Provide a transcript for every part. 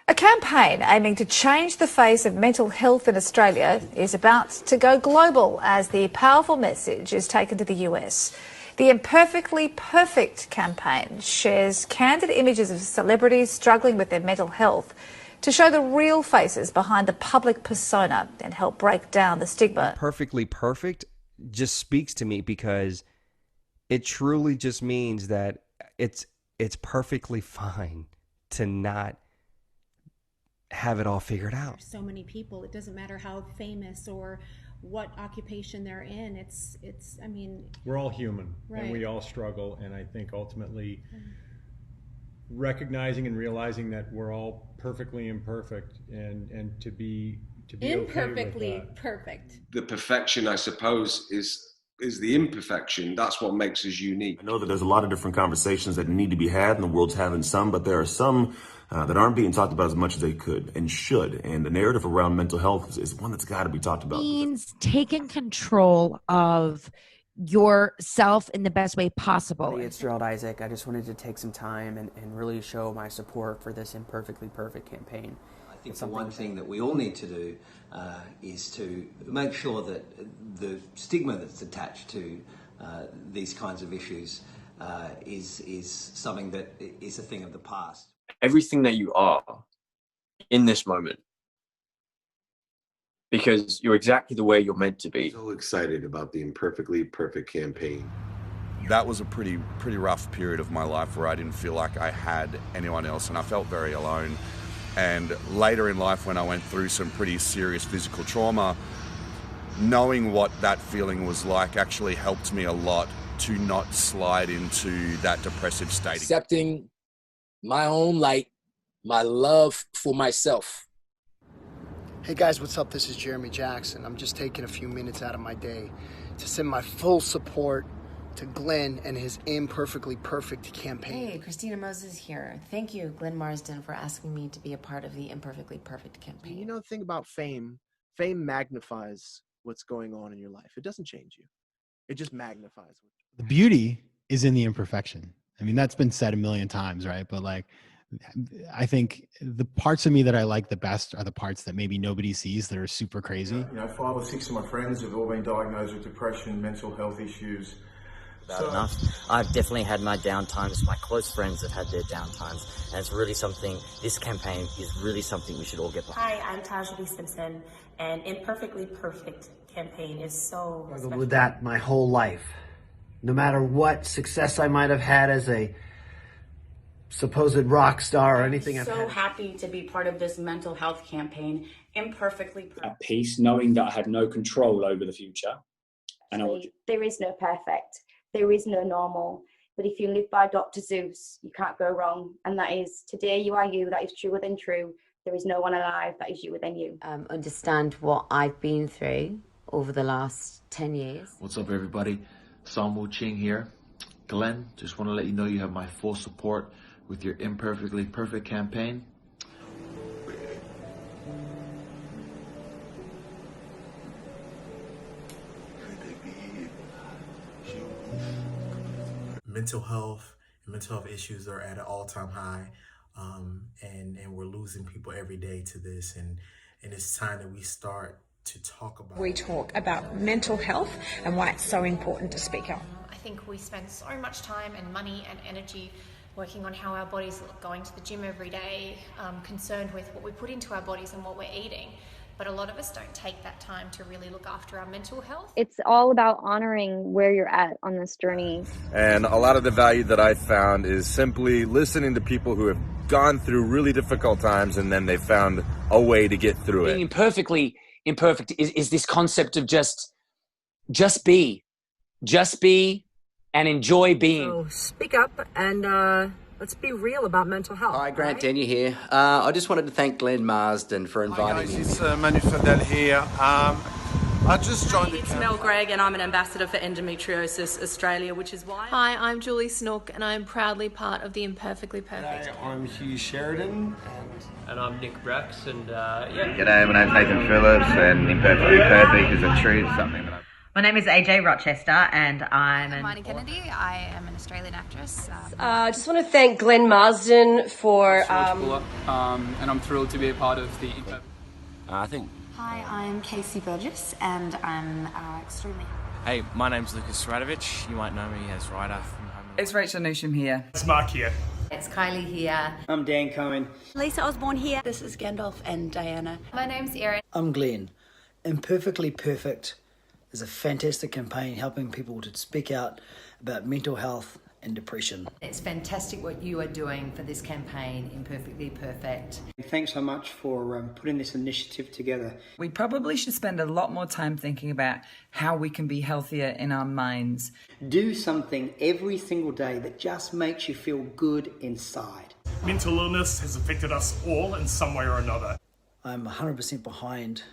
A campaign aiming to change the face of mental health in Australia is about to go global as the powerful message is taken to the US. The Imperfectly Perfect Campaign shares candid images of celebrities struggling with their mental health to show the real faces behind the public persona and help break down the stigma. Perfectly perfect just speaks to me because it truly just means that it's perfectly fine to not have it all figured out. So many people, it doesn't matter how famous or what occupation they're in. I mean, we're all human, right. And we all struggle. And I think ultimately recognizing and realizing that we're all perfectly imperfect and to be imperfectly okay with that. Perfect. The perfection, I suppose, is the imperfection. That's what makes us unique. I know that there's a lot of different conversations that need to be had, and the world's having some, but there are some that aren't being talked about as much as they could and should. And the narrative around mental health is one that's got to be talked about. Means taking control of yourself in the best way possible. It's Gerald Isaac. I just wanted to take some time and really show my support for this Imperfectly Perfect campaign. I think the one thing that we all need to do is to make sure that the stigma that's attached to these kinds of issues is something that is a thing of the past. Everything that you are in this moment, because you're exactly the way you're meant to be. So excited about the Imperfectly Perfect campaign. That was a pretty rough period of my life where I didn't feel like I had anyone else, and I felt very alone. And later in life, when I went through some pretty serious physical trauma, knowing what that feeling was like actually helped me a lot to not slide into that depressive state. Accepting my own light, my love for myself. Hey guys, what's up? This is Jeremy Jackson. I'm just taking a few minutes out of my day to send my full support to Glenn and his Imperfectly Perfect campaign. Hey, Christina Moses here. Thank you, Glenn Marsden, for asking me to be a part of the Imperfectly Perfect campaign. You know the thing about fame magnifies what's going on in your life. It doesn't change you. It just magnifies. The beauty is in the imperfection. I mean, that's been said a million times, right? But like, I think the parts of me that I like the best are the parts that maybe nobody sees that are super crazy. You know, 5 or 6 of my friends have all been diagnosed with depression, mental health issues. Enough. I've definitely had my down times. My close friends have had their down times, and it's really something. This campaign is really something we should all get behind. Hi, I'm Tasha B. Simpson, and Imperfectly Perfect campaign is so I've struggled with that my whole life. No matter what success I might have had as a supposed rock star or anything I've had. I'm so happy to be part of this mental health campaign, Imperfectly Perfect. At peace, knowing that I had no control over the future. And there is no perfect. There is no normal. But if you live by Dr. Seuss, you can't go wrong. And that is, today you are you. That is truer than true. There is no one alive that is you than you. Understand what I've been through over the last 10 years. What's up, everybody? Samu Ching here. Glenn, just want to let you know you have my full support with your Imperfectly Perfect campaign. Mental health and mental health issues are at an all-time high, and we're losing people every day to this, and it's time that we start to talk about. We talk about mental health and why it's so important to speak up. I think we spend so much time and money and energy working on how our bodies look, going to the gym every day, concerned with what we put into our bodies and what we're eating. But a lot of us don't take that time to really look after our mental health. It's all about honoring where you're at on this journey. And a lot of the value that I've found is simply listening to people who have gone through really difficult times and then they found a way to get through it. Being imperfectly imperfect is this concept of just be and enjoy being. So speak up and let's be real about mental health. Hi, Grant Denyer here. I just wanted to thank Glenn Marsden for inviting me. Hi guys, it's Manu Fadel here. I just joined the It's Mel Gregg and I'm an ambassador for Endometriosis Australia, which is why... Hi, I'm Julie Snook and I'm proudly part of the Imperfectly Perfect. G'day, I'm Hugh Sheridan. And I'm Nick Brax, and yeah. G'day, my name's Nathan Phillips, and Imperfectly Perfect is a truth, something that My name is AJ Rochester, and I'm Marnie Kennedy. I am an Australian actress. I just want to thank Glenn Marsden for... and I'm thrilled to be a part of the... I think... Hi, I'm Casey Burgess, and I'm extremely happy. Hey, my name's Lucas Radovich. You might know me as Ryder from Home. It's Rachel Newsham here. It's Mark here. It's Kylie here. I'm Dan Cohen. Lisa Osborne here. This is Gandalf and Diana. My name's Erin. I'm Glenn. Imperfectly Perfect is a fantastic campaign helping people to speak out about mental health and depression. It's fantastic what you are doing for this campaign, Imperfectly Perfect. Thanks so much for putting this initiative together. We probably should spend a lot more time thinking about how we can be healthier in our minds. Do something every single day that just makes you feel good inside. Mental illness has affected us all in some way or another. I'm 100% behind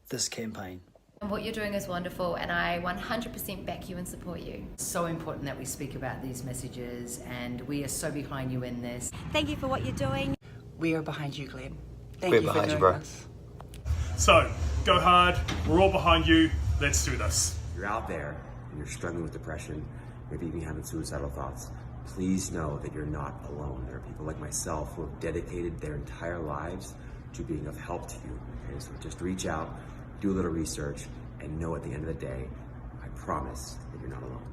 this campaign. And what you're doing is wonderful, and I 100% back you and support you. It's so important that we speak about these messages, and we are so behind you in this. Thank you for what you're doing. We are behind you, Glenn. Thank We're you behind for you, doing bro. this. So, go hard. We're all behind you. Let's do this. If you're out there and you're struggling with depression, maybe even having suicidal thoughts, please know that you're not alone. There are people like myself who have dedicated their entire lives to being of help to you. Okay, so just reach out, do a little research, and know at the end of the day, I promise that you're not alone.